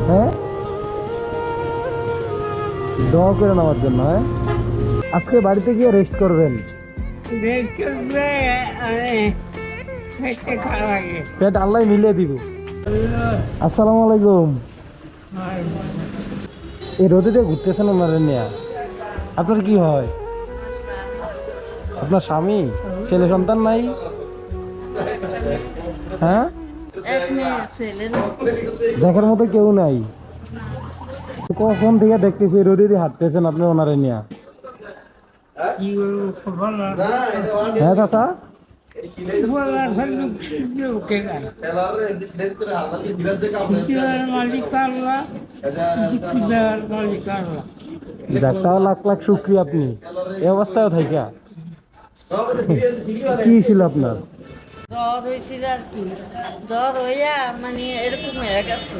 হ্যাঁ, দোয়া করে নেওয়ার জন্য। হ্যাঁ, আজকে বাড়িতে গিয়ে রেস্ট করবেন। পেট আল্লাহ মিলিয়ে দিব। আসসালামু আলাইকুম। এই রোদে দিয়ে ঘুরতেছেন ওনারে নিয়ে, আপনার কি হয়? আপনার স্বামী, ছেলে সন্তান নাই? হ্যাঁ, দেখার মতো কেউ নাই? কখন থেকে দেখতেছি রোদে দিয়ে হাঁটতেছেন আপনি ওনারে নিয়ে। হ্যাঁ চাচা, ডাক্তার লাখ লাখ শুক্রিয়া। আপনি এই অবস্থায় থাইকা কি ছিল আপনার? জ্বর হয়েছিল আর কি, জ্বর হইয়া মানে এরকম হয়ে গেছে,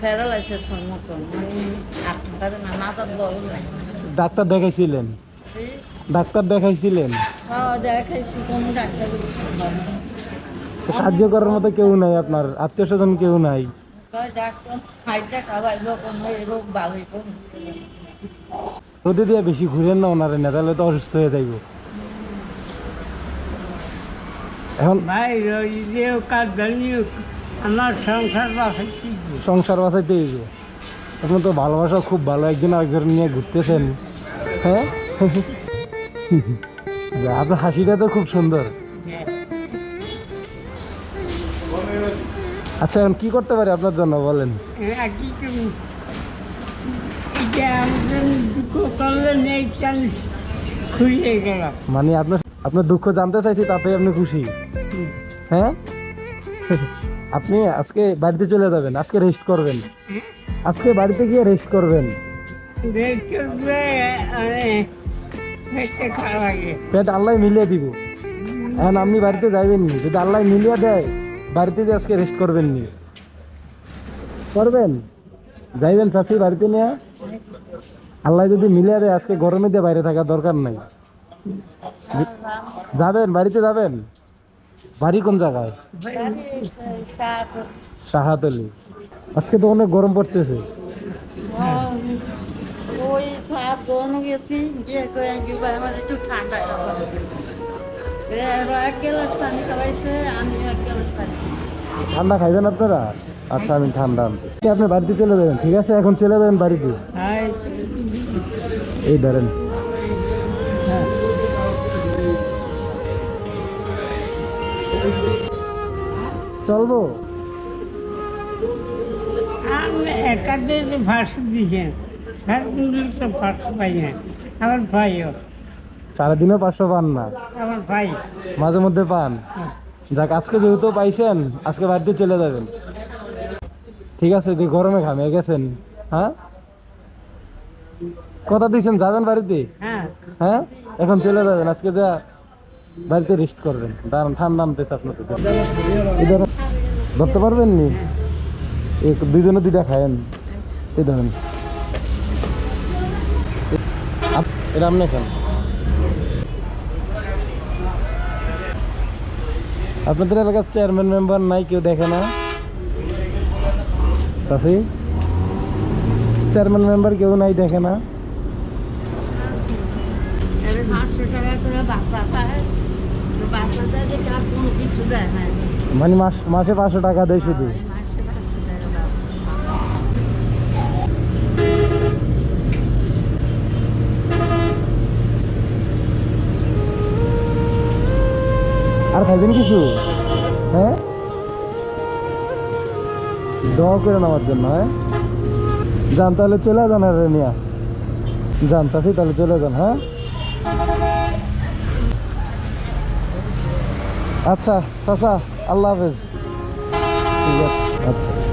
প্যারালাইসিসের মতন, মানে হাঁটতে পারে না, মাথার বল নাই। ডাক্তার দেখাইছিলেন? ডাক্তার দেখাইছিলেন? হ্যাঁ দেখাইছি, কোনো ডাক্তার সাহায্য করার মতো কেউ নাই? আপনার আত্মীয় স্বজন কেউ নাই? ডাক্তার হাইটটা খাওয়াইব, কোনো রোগ ভালোই কোন। রোদে দিয়ে বেশি ঘুরেন না ওনারে না, তাহলে তো অসুস্থ হয়ে যাইব। এখন ভাই কাজ জানিও আমার সংসার বাঁচাচ্ছি। সংসার বাঁচাইতে হইব। এখন তো ভালোবাসা খুব ভালো, একজন আরেকজন নিয়ে ঘুরতেছেন। হ্যাঁ, আপনার হাসিটা তো খুব সুন্দর। আচ্ছা, এখন কি করতে পারি আপনার জন্য বলেন? মানে আপনার আপনার দুঃখ জানতে চাইছি, তাতে আপনি খুশি? হ্যাঁ, আপনি আজকে বাড়িতে চলে যাবেন, আজকে রেস্ট করবেন, আজকে বাড়িতে গিয়ে রেস্ট করবেন। পেট আল্লাহ মিলিয়ে দিব। এখন আপনি বাড়িতে যাইবেন নি, যদি আল্লাহ মিলিয়ে দেয় বাড়িতে যে আজকে রেস্ট করবেন নি, করবেন? যাইবেন চাষি বাড়িতে নিয়ে? আল্লাহ যদি মিলিয়ে দেয় আজকে গরমে দিয়ে বাইরে থাকার দরকার নাই। যাবেন, বাড়িতে যাবেন? বাড়ি কোন জায়গায়? শাহাতলি। আজকে তো অনেক গরম পড়তেছে। ওই সাত দোনো গেছি, গিয়ে আমার একটু ঠান্ডা খাবার, এক গ্লাস পানি খাওয়াইছে, আমি এক গ্লাস পানি। ঠান্ডা খাইবেন আপনারা? আচ্ছা, আমি ঠান্ডা আনতেছি। আপনি বাড়িতে চলে যাবেন, ঠিক আছে? এখন চলে যাবেন বাড়িতে। এই ধরেন, চলবো? সারাদিনও 500 পান না? মাঝে মধ্যে পান? যাক, আজকে যেহেতু পাইছেন আজকে বাড়িতে চলে যাবেন, ঠিক আছে? যে গরমে ঘামে গেছেন। হ্যাঁ, কথা দিয়েছেন যাবেন বাড়িতে? হ্যাঁ, এখন চলে যাবেন, আজকে যা বাড়িতে রেস্ট করবেন। দাঁড়ান, ঠান্ডা আনতেছে আপনার। ধরতে পারবেন নি? দুইজনে দুইটা খায়েন। এই ধরেন, এটা আপনি খান। আপনাদের এলাকার চেয়ারম্যান মেম্বার নাই? কেউ দেখে না? চাষি, চেয়ারম্যান মেম্বার কেউ নাই, দেখে না? মানে মাসে 500 টাকা দেয় শুধু? আর খাইবেন কিছু? হ্যাঁ, দোয়া করে নেওয়ার জন্য। হ্যাঁ, যান তাহলে, চলে যান। আর নিয়া যান চাষি, তাহলে চলে যান। হ্যাঁ, আচ্ছা চাচা, আল্লাহ হাফেজ। ঠিক আছে, আচ্ছা।